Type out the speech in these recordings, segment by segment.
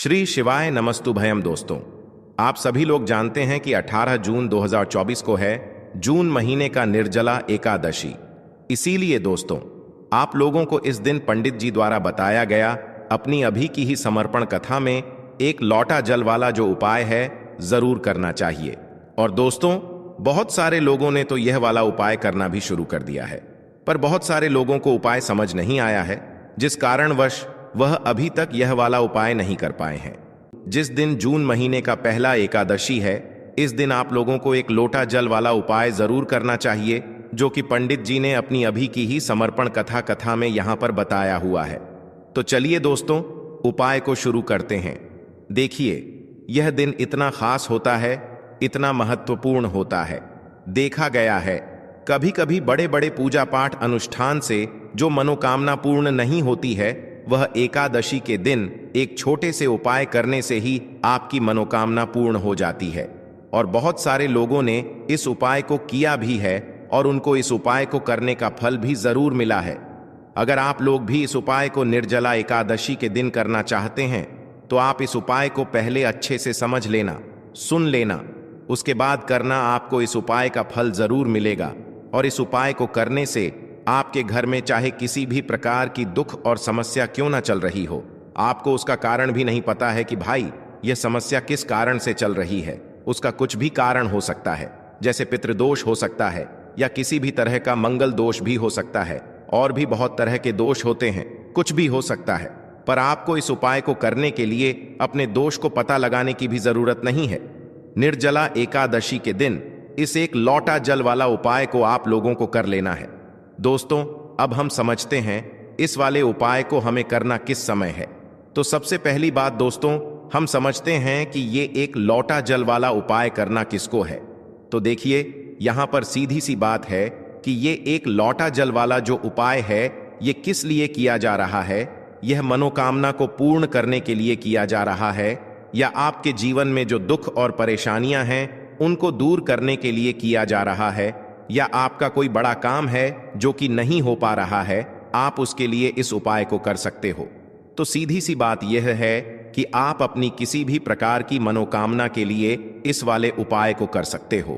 श्री शिवाय नमस्तुभयम। दोस्तों, आप सभी लोग जानते हैं कि 18 जून 2024 को है जून महीने का निर्जला एकादशी। इसीलिए दोस्तों, आप लोगों को इस दिन पंडित जी द्वारा बताया गया अपनी अभी की ही समर्पण कथा में एक लौटा जल वाला जो उपाय है जरूर करना चाहिए। और दोस्तों, बहुत सारे लोगों ने तो यह वाला उपाय करना भी शुरू कर दिया है, पर बहुत सारे लोगों को उपाय समझ नहीं आया है, जिस कारणवश वह अभी तक यह वाला उपाय नहीं कर पाए हैं। जिस दिन जून महीने का पहला एकादशी है, इस दिन आप लोगों को एक लोटा जल वाला उपाय जरूर करना चाहिए, जो कि पंडित जी ने अपनी अभी की ही समर्पण कथा में यहां पर बताया हुआ है। तो चलिए दोस्तों, उपाय को शुरू करते हैं। देखिए, यह दिन इतना खास होता है, इतना महत्वपूर्ण होता है। देखा गया है कभी कभी बड़े बड़े पूजा पाठ अनुष्ठान से जो मनोकामना पूर्ण नहीं होती है, वह एकादशी के दिन एक छोटे से उपाय करने से ही आपकी मनोकामना पूर्ण हो जाती है। और बहुत सारे लोगों ने इस उपाय को किया भी है और उनको इस उपाय को करने का फल भी जरूर मिला है। अगर आप लोग भी इस उपाय को निर्जला एकादशी के दिन करना चाहते हैं, तो आप इस उपाय को पहले अच्छे से समझ लेना, सुन लेना, उसके बाद करना। आपको इस उपाय का फल जरूर मिलेगा। और इस उपाय को करने से आपके घर में चाहे किसी भी प्रकार की दुख और समस्या क्यों ना चल रही हो, आपको उसका कारण भी नहीं पता है कि भाई यह समस्या किस कारण से चल रही है। उसका कुछ भी कारण हो सकता है, जैसे पितृदोष हो सकता है या किसी भी तरह का मंगल दोष भी हो सकता है, और भी बहुत तरह के दोष होते हैं, कुछ भी हो सकता है। पर आपको इस उपाय को करने के लिए अपने दोष को पता लगाने की भी जरूरत नहीं है। निर्जला एकादशी के दिन इस एक लौटा जल वाला उपाय को आप लोगों को कर लेना है। दोस्तों, अब हम समझते हैं इस वाले उपाय को हमें करना किस समय है। तो सबसे पहली बात दोस्तों, हम समझते हैं कि ये एक लौटा जल वाला उपाय करना किसको है। तो देखिए, यहां पर सीधी सी बात है कि ये एक लौटा जल वाला जो उपाय है, ये किस लिए किया जा रहा है। यह मनोकामना को पूर्ण करने के लिए किया जा रहा है, या आपके जीवन में जो दुख और परेशानियां हैं उनको दूर करने के लिए किया जा रहा है, या आपका कोई बड़ा काम है जो कि नहीं हो पा रहा है, आप उसके लिए इस उपाय को कर सकते हो। तो सीधी सी बात यह है कि आप अपनी किसी भी प्रकार की मनोकामना के लिए इस वाले उपाय को कर सकते हो।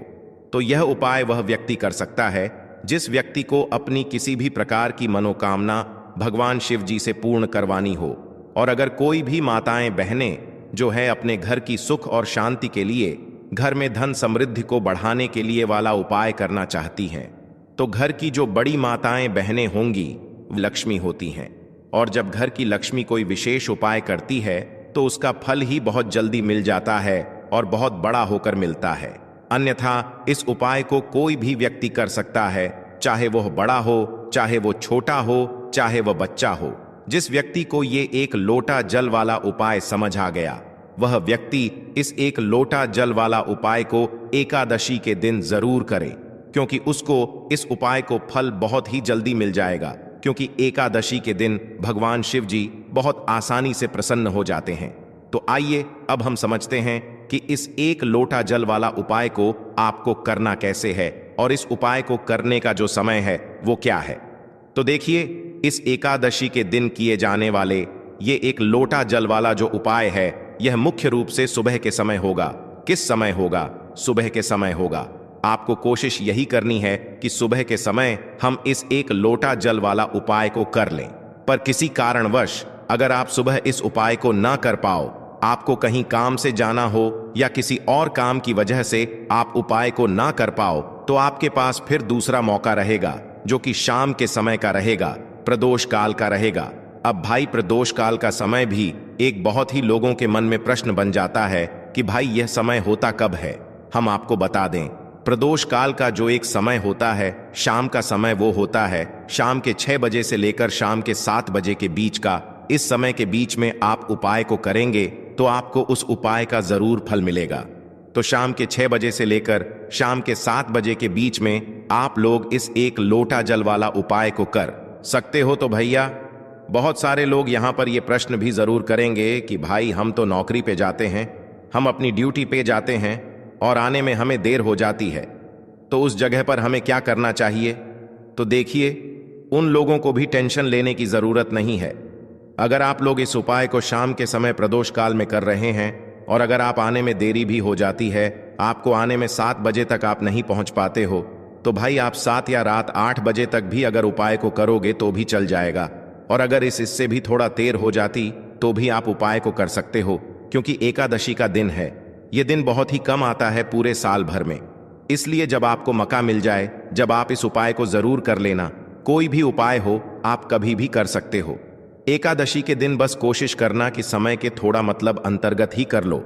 तो यह उपाय वह व्यक्ति कर सकता है जिस व्यक्ति को अपनी किसी भी प्रकार की मनोकामना भगवान शिव जी से पूर्ण करवानी हो। और अगर कोई भी माताएं बहनें जो है अपने घर की सुख और शांति के लिए, घर में धन समृद्धि को बढ़ाने के लिए वाला उपाय करना चाहती हैं, तो घर की जो बड़ी माताएं बहनें होंगी लक्ष्मी होती हैं। और जब घर की लक्ष्मी कोई विशेष उपाय करती है, तो उसका फल ही बहुत जल्दी मिल जाता है और बहुत बड़ा होकर मिलता है। अन्यथा इस उपाय को कोई भी व्यक्ति कर सकता है, चाहे वह बड़ा हो, चाहे वो छोटा हो, चाहे वह बच्चा हो। जिस व्यक्ति को ये एक लोटा जल वाला उपाय समझ आ गया, वह व्यक्ति इस एक लोटा जल वाला उपाय को एकादशी के दिन जरूर करे, क्योंकि उसको इस उपाय को फल बहुत ही जल्दी मिल जाएगा। क्योंकि एकादशी के दिन भगवान शिव जी बहुत आसानी से प्रसन्न हो जाते हैं। तो आइए अब हम समझते हैं कि इस एक लोटा जल वाला उपाय को आपको करना कैसे है, और इस उपाय को करने का जो समय है वो क्या है। तो देखिए, इस एकादशी के दिन किए जाने वाले ये एक लोटा जल वाला जो उपाय है, यह मुख्य रूप से सुबह के समय होगा। किस समय होगा? सुबह के समय होगा। आपको कोशिश यही करनी है कि सुबह के समय हम इस एक लोटा जल वाला उपाय को कर लें। पर किसी कारणवश अगर आप सुबह इस उपाय को ना कर पाओ, आपको कहीं काम से जाना हो या किसी और काम की वजह से आप उपाय को ना कर पाओ, तो आपके पास फिर दूसरा मौका रहेगा, जो कि शाम के समय का रहेगा, प्रदोष काल का रहेगा। अब भाई, प्रदोष काल का समय भी एक बहुत ही लोगों के मन में प्रश्न बन जाता है कि भाई यह समय होता कब है। हम आपको बता दें, प्रदोष काल का जो एक समय होता है, शाम का समय, वो होता है शाम के 6 बजे से लेकर शाम के 7 बजे के बीच का। इस समय के बीच में आप उपाय को करेंगे तो आपको उस उपाय का जरूर फल मिलेगा। तो शाम के 6 बजे से लेकर शाम के 7 बजे के बीच में आप लोग इस एक लोटा जल वाला उपाय को कर सकते हो। तो भैया, बहुत सारे लोग यहाँ पर ये प्रश्न भी जरूर करेंगे कि भाई हम तो नौकरी पे जाते हैं, हम अपनी ड्यूटी पे जाते हैं और आने में हमें देर हो जाती है, तो उस जगह पर हमें क्या करना चाहिए। तो देखिए, उन लोगों को भी टेंशन लेने की जरूरत नहीं है। अगर आप लोग इस उपाय को शाम के समय प्रदोष काल में कर रहे हैं और अगर आप आने में देरी भी हो जाती है, आपको आने में 7 बजे तक आप नहीं पहुंच पाते हो, तो भाई आप 7 या रात 8 बजे तक भी अगर उपाय को करोगे तो भी चल जाएगा। और अगर इससे भी थोड़ा देर हो जाती तो भी आप उपाय को कर सकते हो, क्योंकि एकादशी का दिन है। यह दिन बहुत ही कम आता है पूरे साल भर में, इसलिए जब आपको मौका मिल जाए, जब आप इस उपाय को जरूर कर लेना। कोई भी उपाय हो, आप कभी भी कर सकते हो। एकादशी के दिन बस कोशिश करना कि समय के थोड़ा मतलब अंतर्गत ही कर लो,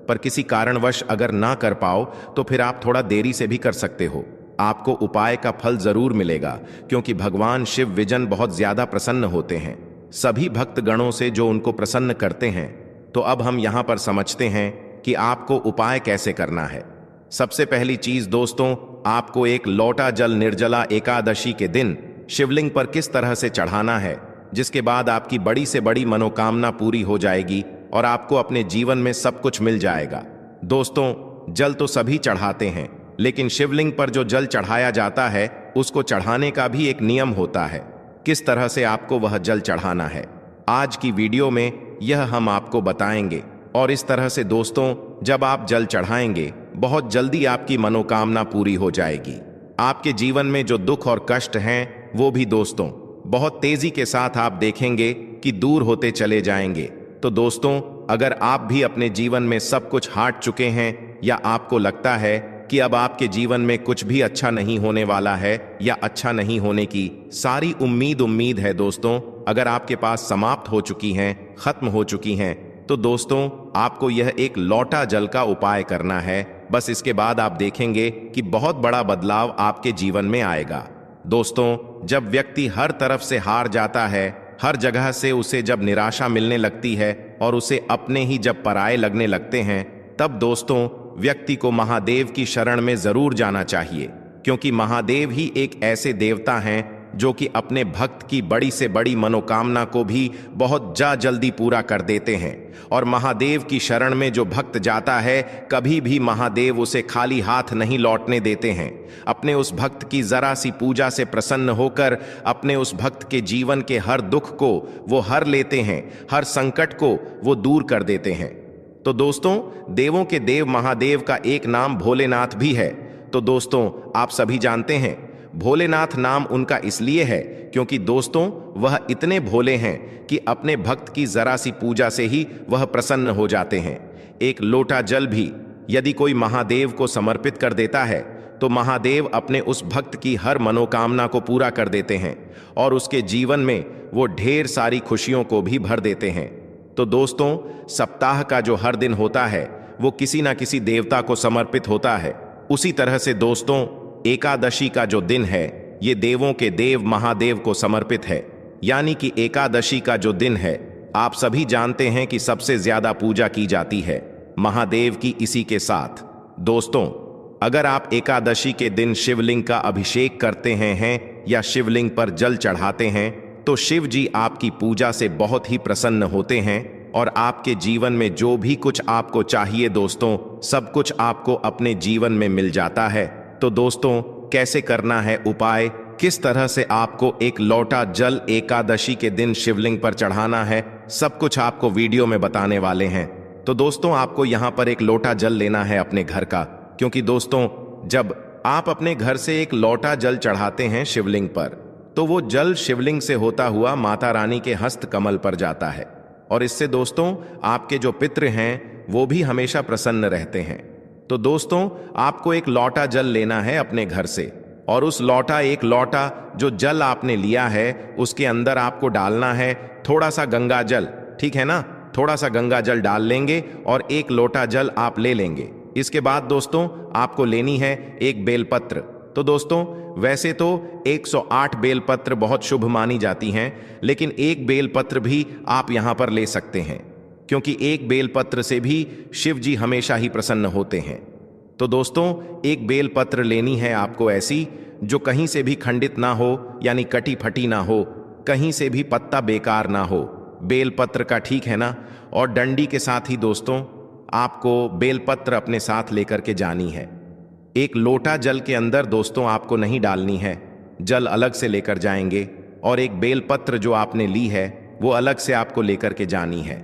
पर किसी कारणवश अगर ना कर पाओ तो फिर आप थोड़ा देरी से भी कर सकते हो। आपको उपाय का फल जरूर मिलेगा, क्योंकि भगवान शिव विजन बहुत ज्यादा प्रसन्न होते हैं सभी भक्त गणों से जो उनको प्रसन्न करते हैं। तो अब हम यहां पर समझते हैं कि आपको उपाय कैसे करना है। सबसे पहली चीज दोस्तों, आपको एक लोटा जल निर्जला एकादशी के दिन शिवलिंग पर किस तरह से चढ़ाना है, जिसके बाद आपकी बड़ी से बड़ी मनोकामना पूरी हो जाएगी और आपको अपने जीवन में सब कुछ मिल जाएगा। दोस्तों, जल तो सभी चढ़ाते हैं, लेकिन शिवलिंग पर जो जल चढ़ाया जाता है उसको चढ़ाने का भी एक नियम होता है। किस तरह से आपको वह जल चढ़ाना है, आज की वीडियो में यह हम आपको बताएंगे। और इस तरह से दोस्तों, जब आप जल चढ़ाएंगे, बहुत जल्दी आपकी मनोकामना पूरी हो जाएगी। आपके जीवन में जो दुख और कष्ट हैं वो भी दोस्तों बहुत तेजी के साथ आप देखेंगे कि दूर होते चले जाएंगे। तो दोस्तों, अगर आप भी अपने जीवन में सब कुछ हार चुके हैं या आपको लगता है कि अब आपके जीवन में कुछ भी अच्छा नहीं होने वाला है या अच्छा नहीं होने की सारी उम्मीद है दोस्तों, अगर आपके पास समाप्त हो चुकी हैं, खत्म हो चुकी हैं, तो दोस्तों आपको यह एक लोटा जल का उपाय करना है। बस इसके बाद आप देखेंगे कि बहुत बड़ा बदलाव आपके जीवन में आएगा। दोस्तों, जब व्यक्ति हर तरफ से हार जाता है, हर जगह से उसे जब निराशा मिलने लगती है और उसे अपने ही जब पराये लगने लगते हैं, तब दोस्तों व्यक्ति को महादेव की शरण में जरूर जाना चाहिए, क्योंकि महादेव ही एक ऐसे देवता हैं जो कि अपने भक्त की बड़ी से बड़ी मनोकामना को भी बहुत जल्दी पूरा कर देते हैं। और महादेव की शरण में जो भक्त जाता है, कभी भी महादेव उसे खाली हाथ नहीं लौटने देते हैं। अपने उस भक्त की जरा सी पूजा से प्रसन्न होकर अपने उस भक्त के जीवन के हर दुख को वो हर लेते हैं, हर संकट को वो दूर कर देते हैं। तो दोस्तों, देवों के देव महादेव का एक नाम भोलेनाथ भी है। तो दोस्तों, आप सभी जानते हैं भोलेनाथ नाम उनका इसलिए है क्योंकि दोस्तों वह इतने भोले हैं कि अपने भक्त की जरा सी पूजा से ही वह प्रसन्न हो जाते हैं। एक लोटा जल भी यदि कोई महादेव को समर्पित कर देता है तो महादेव अपने उस भक्त की हर मनोकामना को पूरा कर देते हैं और उसके जीवन में वो ढेर सारी खुशियों को भी भर देते हैं। तो दोस्तों, सप्ताह का जो हर दिन होता है वो किसी ना किसी देवता को समर्पित होता है। उसी तरह से दोस्तों, एकादशी का जो दिन है ये देवों के देव महादेव को समर्पित है। यानी कि एकादशी का जो दिन है, आप सभी जानते हैं कि सबसे ज्यादा पूजा की जाती है महादेव की इसी के साथ। दोस्तों, अगर आप एकादशी के दिन शिवलिंग का अभिषेक करते हैं या शिवलिंग पर जल चढ़ाते हैं तो शिव जी आपकी पूजा से बहुत ही प्रसन्न होते हैं और आपके जीवन में जो भी कुछ आपको चाहिए दोस्तों, सब कुछ आपको अपने जीवन में मिल जाता है। तो दोस्तों, कैसे करना है उपाय, किस तरह से आपको एक लोटा जल एकादशी के दिन शिवलिंग पर चढ़ाना है, सब कुछ आपको वीडियो में बताने वाले हैं। तो दोस्तों, आपको यहां पर एक लोटा जल लेना है अपने घर का, क्योंकि दोस्तों जब आप अपने घर से एक लोटा जल चढ़ाते हैं शिवलिंग पर तो वो जल शिवलिंग से होता हुआ माता रानी के हस्त कमल पर जाता है और इससे दोस्तों आपके जो पितृ हैं वो भी हमेशा प्रसन्न रहते हैं। तो दोस्तों, आपको एक लोटा जल लेना है अपने घर से और उस एक लोटा जो जल आपने लिया है उसके अंदर आपको डालना है थोड़ा सा गंगा जल, ठीक है ना। थोड़ा सा गंगा जल डाल लेंगे और एक लोटा जल आप ले लेंगे। इसके बाद दोस्तों आपको लेनी है एक बेलपत्र। तो दोस्तों, वैसे तो 108 बेलपत्र बहुत शुभ मानी जाती हैं, लेकिन एक बेलपत्र भी आप यहां पर ले सकते हैं, क्योंकि एक बेलपत्र से भी शिव जी हमेशा ही प्रसन्न होते हैं। तो दोस्तों, एक बेलपत्र लेनी है आपको ऐसी जो कहीं से भी खंडित ना हो, यानी कटी फटी ना हो, कहीं से भी पत्ता बेकार ना हो, बेलपत्र का, ठीक है ना। और डंडी के साथ ही दोस्तों आपको बेलपत्र अपने साथ लेकर के जानी है। एक लोटा जल के अंदर दोस्तों आपको नहीं डालनी है, जल अलग से लेकर जाएंगे और एक बेलपत्र जो आपने ली है वो अलग से आपको लेकर के जानी है।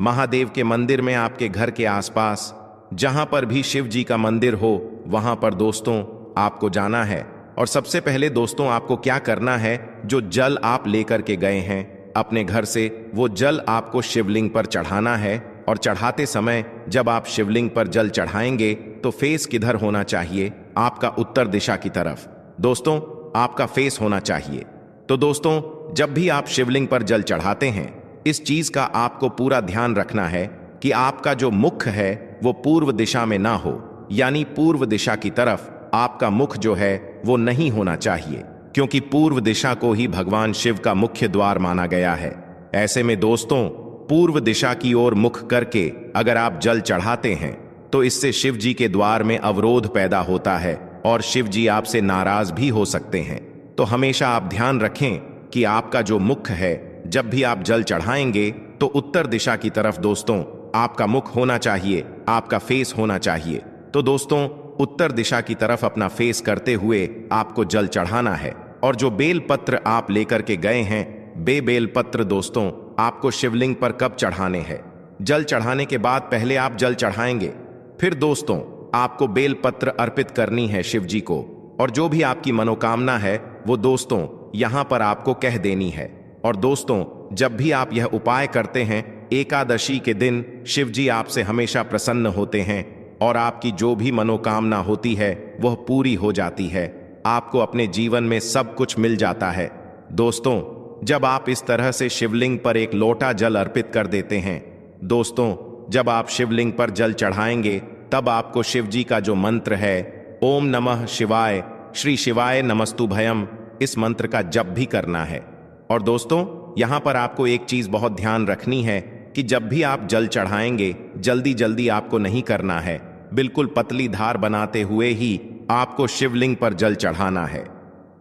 महादेव के मंदिर में आपके घर के आसपास जहां पर भी शिव जी का मंदिर हो वहां पर दोस्तों आपको जाना है। और सबसे पहले दोस्तों आपको क्या करना है, जो जल आप लेकर के गए हैं अपने घर से, वो जल आपको शिवलिंग पर चढ़ाना है। और चढ़ाते समय जब आप शिवलिंग पर जल चढ़ाएंगे तो फेस किधर होना चाहिए? आपका उत्तर दिशा की तरफ दोस्तों आपका फेस होना चाहिए। तो दोस्तों जब भी आप शिवलिंग पर जल चढ़ाते हैं, इस चीज का आपको पूरा ध्यान रखना है कि आपका जो मुख है वो पूर्व दिशा में ना हो, यानी पूर्व दिशा की तरफ आपका मुख जो है वो नहीं होना चाहिए, क्योंकि पूर्व दिशा को ही भगवान शिव का मुख्य द्वार माना गया है। ऐसे में दोस्तों पूर्व दिशा की ओर मुख करके अगर आप जल चढ़ाते हैं तो इससे शिव जी के द्वार में अवरोध पैदा होता है और शिव जी आपसे नाराज भी हो सकते हैं। तो हमेशा आप ध्यान रखें कि आपका जो मुख है, जब भी आप जल चढ़ाएंगे तो उत्तर दिशा की तरफ दोस्तों आपका मुख होना चाहिए, आपका फेस होना चाहिए। तो दोस्तों उत्तर दिशा की तरफ अपना फेस करते हुए आपको जल चढ़ाना है। और जो बेल पत्र आप लेकर के गए हैं, बेल पत्र दोस्तों आपको शिवलिंग पर कब चढ़ाने हैं? जल चढ़ाने के बाद पहले आप जल चढ़ाएंगे, फिर दोस्तों आपको बेल पत्र अर्पित करनी है शिव जी को। और जो भी आपकी मनोकामना है वो दोस्तों यहां पर आपको कह देनी है। और दोस्तों जब भी आप यह उपाय करते हैं, एकादशी के दिन शिव जी आपसे हमेशा प्रसन्न होते हैं और आपकी जो भी मनोकामना होती है वह पूरी हो जाती है। आपको अपने जीवन में सब कुछ मिल जाता है। दोस्तों जब आप इस तरह से शिवलिंग पर एक लोटा जल अर्पित कर देते हैं, दोस्तों जब आप शिवलिंग पर जल चढ़ाएंगे तब आपको शिव जी का जो मंत्र है ओम नमः शिवाय श्री शिवाय नमस्तुभयम, इस मंत्र का जप भी करना है। और दोस्तों यहां पर आपको एक चीज बहुत ध्यान रखनी है कि जब भी आप जल चढ़ाएंगे जल्दी जल्दी आपको नहीं करना है, बिल्कुल पतली धार बनाते हुए ही आपको शिवलिंग पर जल चढ़ाना है।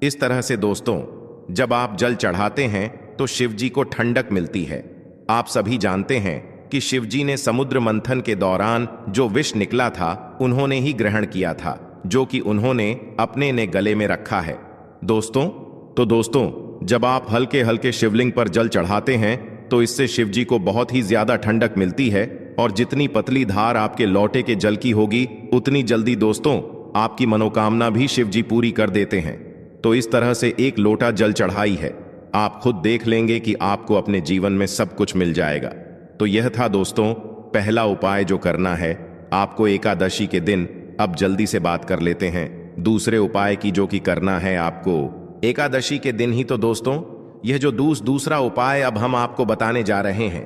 इस तरह से दोस्तों जब आप जल चढ़ाते हैं तो शिव जी को ठंडक मिलती है। आप सभी जानते हैं कि शिव जी ने समुद्र मंथन के दौरान जो विष निकला था उन्होंने ही ग्रहण किया था, जो कि उन्होंने अपने ने गले में रखा है। दोस्तों जब आप हल्के हल्के शिवलिंग पर जल चढ़ाते हैं तो इससे शिव जी को बहुत ही ज्यादा ठंडक मिलती है। और जितनी पतली धार आपके लौटे के जल की होगी उतनी जल्दी दोस्तों आपकी मनोकामना भी शिव जी पूरी कर देते हैं। तो इस तरह से एक लोटा जल चढ़ाई है, आप खुद देख लेंगे कि आपको अपने जीवन में सब कुछ मिल जाएगा। तो यह था दोस्तों पहला उपाय जो करना है आपको एकादशी के दिन। अब जल्दी से बात कर लेते हैं दूसरे उपाय की, जो कि करना है आपको एकादशी के दिन ही। तो दोस्तों यह जो दूसरा उपाय अब हम आपको बताने जा रहे हैं,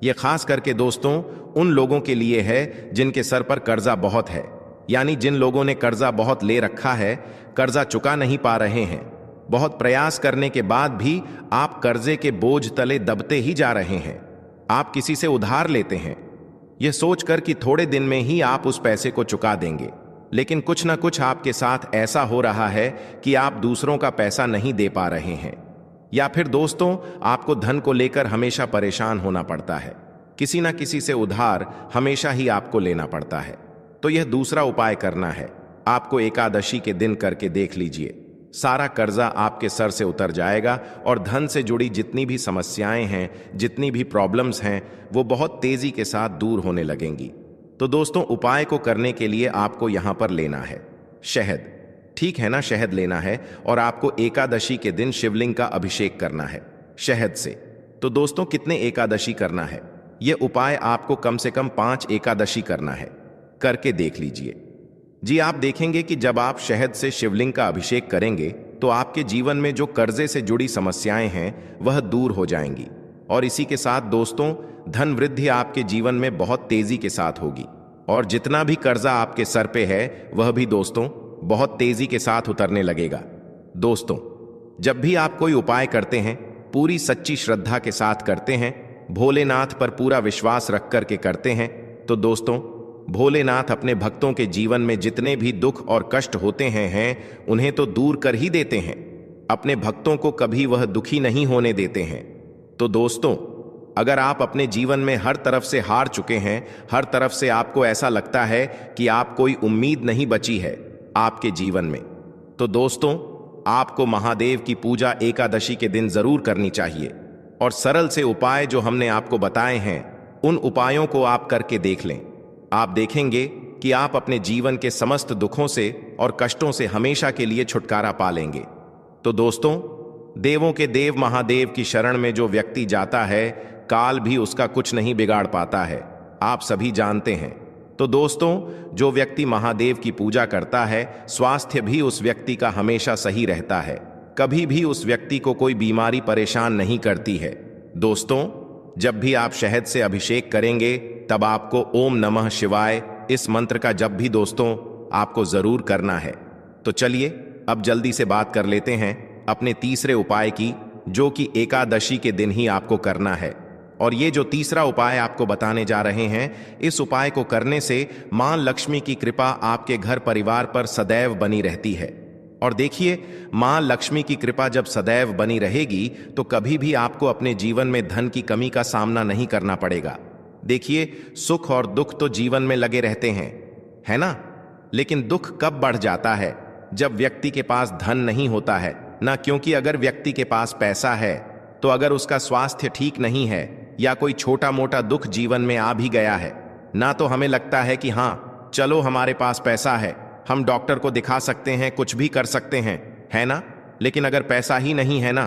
यह खास करके दोस्तों उन लोगों के लिए है जिनके सर पर कर्जा बहुत है, यानी जिन लोगों ने कर्जा बहुत ले रखा है, कर्जा चुका नहीं पा रहे हैं, बहुत प्रयास करने के बाद भी आप कर्जे के बोझ तले दबते ही जा रहे हैं। आप किसी से उधार लेते हैं यह सोचकर कि थोड़े दिन में ही आप उस पैसे को चुका देंगे, लेकिन कुछ ना कुछ आपके साथ ऐसा हो रहा है कि आप दूसरों का पैसा नहीं दे पा रहे हैं। या फिर दोस्तों आपको धन को लेकर हमेशा परेशान होना पड़ता है, किसी ना किसी से उधार हमेशा ही आपको लेना पड़ता है। तो यह दूसरा उपाय करना है आपको एकादशी के दिन करके देख लीजिए, सारा कर्जा आपके सर से उतर जाएगा और धन से जुड़ी जितनी भी समस्याएं हैं, जितनी भी प्रॉब्लम्स हैं, वो बहुत तेजी के साथ दूर होने लगेंगी। तो दोस्तों उपाय को करने के लिए आपको यहां पर लेना है शहद, ठीक है ना, शहद लेना है और आपको एकादशी के दिन शिवलिंग का अभिषेक करना है शहद से। तो दोस्तों कितने एकादशी करना है, यह उपाय आपको कम से कम 5 एकादशी करना है, करके देख लीजिए। जी आप देखेंगे कि जब आप शहद से शिवलिंग का अभिषेक करेंगे तो आपके जीवन में जो कर्जे से जुड़ी समस्याएं हैं वह दूर हो जाएंगी। और इसी के साथ दोस्तों धन वृद्धि आपके जीवन में बहुत तेजी के साथ होगी और जितना भी कर्जा आपके सर पे है वह भी दोस्तों बहुत तेजी के साथ उतरने लगेगा। दोस्तों जब भी आप कोई उपाय करते हैं पूरी सच्ची श्रद्धा के साथ करते हैं, भोलेनाथ पर पूरा विश्वास रख करके करते हैं, तो दोस्तों भोलेनाथ अपने भक्तों के जीवन में जितने भी दुख और कष्ट होते हैं उन्हें तो दूर कर ही देते हैं, अपने भक्तों को कभी वह दुखी नहीं होने देते हैं। तो दोस्तों अगर आप अपने जीवन में हर तरफ से हार चुके हैं, हर तरफ से आपको ऐसा लगता है कि आप कोई उम्मीद नहीं बची है आपके जीवन में, तो दोस्तों आपको महादेव की पूजा एकादशी के दिन जरूर करनी चाहिए। और सरल से उपाय जो हमने आपको बताए हैं, उन उपायों को आप करके देख लें। आप देखेंगे कि आप अपने जीवन के समस्त दुखों से और कष्टों से हमेशा के लिए छुटकारा पा लेंगे। तो दोस्तों, देवों के देव महादेव की शरण में जो व्यक्ति जाता है, काल भी उसका कुछ नहीं बिगाड़ पाता है, आप सभी जानते हैं। तो दोस्तों, जो व्यक्ति महादेव की पूजा करता है, स्वास्थ्य भी उस व्यक्ति का हमेशा सही रहता है। कभी भी उस व्यक्ति को कोई बीमारी परेशान नहीं करती है। दोस्तों, जब भी आप शहद से अभिषेक करेंगे, तब आपको ओम नमः शिवाय इस मंत्र का जप भी दोस्तों आपको जरूर करना है। तो चलिए अब जल्दी से बात कर लेते हैं अपने तीसरे उपाय की, जो कि एकादशी के दिन ही आपको करना है। और ये जो तीसरा उपाय आपको बताने जा रहे हैं, इस उपाय को करने से मां लक्ष्मी की कृपा आपके घर परिवार पर सदैव बनी रहती है। और देखिए, मां लक्ष्मी की कृपा जब सदैव बनी रहेगी तो कभी भी आपको अपने जीवन में धन की कमी का सामना नहीं करना पड़ेगा। देखिए, सुख और दुख तो जीवन में लगे रहते हैं, है ना? लेकिन दुख कब बढ़ जाता है? जब व्यक्ति के पास धन नहीं होता है ना। क्योंकि अगर व्यक्ति के पास पैसा है, तो अगर उसका स्वास्थ्य ठीक नहीं है या कोई छोटा मोटा दुख जीवन में आ भी गया है ना, तो हमें लगता है कि हाँ चलो हमारे पास पैसा है, हम डॉक्टर को दिखा सकते हैं, कुछ भी कर सकते हैं, है ना? लेकिन अगर पैसा ही नहीं है ना,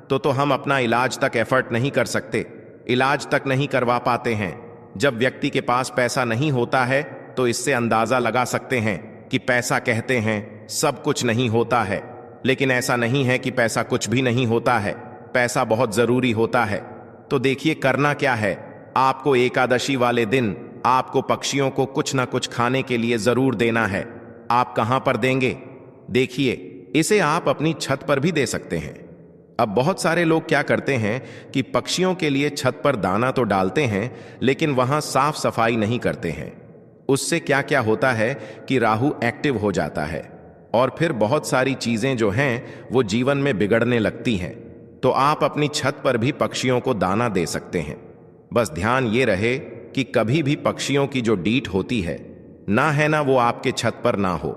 तो हम अपना इलाज तक एफर्ट नहीं कर सकते, इलाज तक नहीं करवा पाते हैं। जब व्यक्ति के पास पैसा नहीं होता है, तो इससे अंदाजा लगा सकते हैं कि पैसा कहते हैं सब कुछ नहीं होता है। लेकिन ऐसा नहीं है कि पैसा कुछ भी नहीं होता है, पैसा बहुत जरूरी होता है। तो देखिए, करना क्या है, आपको एकादशी वाले दिन आपको पक्षियों को कुछ ना कुछ खाने के लिए जरूर देना है। आप कहां पर देंगे? देखिए, इसे आप अपनी छत पर भी दे सकते हैं। अब बहुत सारे लोग क्या करते हैं कि पक्षियों के लिए छत पर दाना तो डालते हैं, लेकिन वहां साफ सफाई नहीं करते हैं। उससे क्या क्या होता है कि राहु एक्टिव हो जाता है और फिर बहुत सारी चीजें जो हैं वो जीवन में बिगड़ने लगती हैं। तो आप अपनी छत पर भी पक्षियों को दाना दे सकते हैं। बस ध्यान ये रहे कि कभी भी पक्षियों की जो डीट होती है ना वो आपके छत पर ना हो,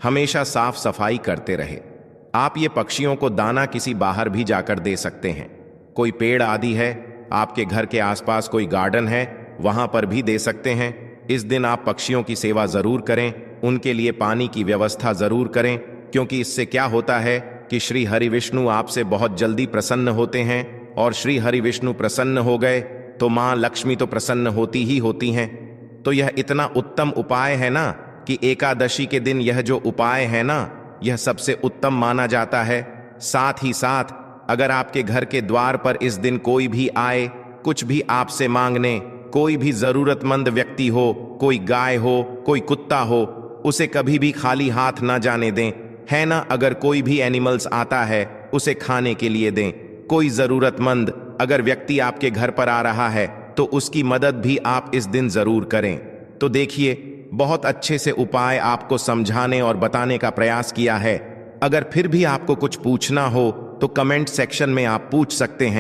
हमेशा साफ सफाई करते रहे। आप ये पक्षियों को दाना किसी बाहर भी जाकर दे सकते हैं। कोई पेड़ आदि है, आपके घर के आसपास कोई गार्डन है, वहां पर भी दे सकते हैं। इस दिन आप पक्षियों की सेवा जरूर करें, उनके लिए पानी की व्यवस्था जरूर करें, क्योंकि इससे क्या होता है कि श्री हरि विष्णु आपसे बहुत जल्दी प्रसन्न होते हैं, और श्री हरि विष्णु प्रसन्न हो गए तो मां लक्ष्मी तो प्रसन्न होती ही होती हैं। तो यह इतना उत्तम उपाय है ना कि एकादशी के दिन यह जो उपाय है ना, यह सबसे उत्तम माना जाता है। साथ ही साथ अगर आपके घर के द्वार पर इस दिन कोई भी आए, कुछ भी आपसे मांगने, कोई भी जरूरतमंद व्यक्ति हो, कोई गाय हो, कोई कुत्ता हो, उसे कभी भी खाली हाथ ना जाने दें, है ना? अगर कोई भी एनिमल्स आता है, उसे खाने के लिए दें। कोई जरूरतमंद अगर व्यक्ति आपके घर पर आ रहा है, तो उसकी मदद भी आप इस दिन जरूर करें। तो देखिए, बहुत अच्छे से उपाय आपको समझाने और बताने का प्रयास किया है। अगर फिर भी आपको कुछ पूछना हो तो कमेंट सेक्शन में आप पूछ सकते हैं।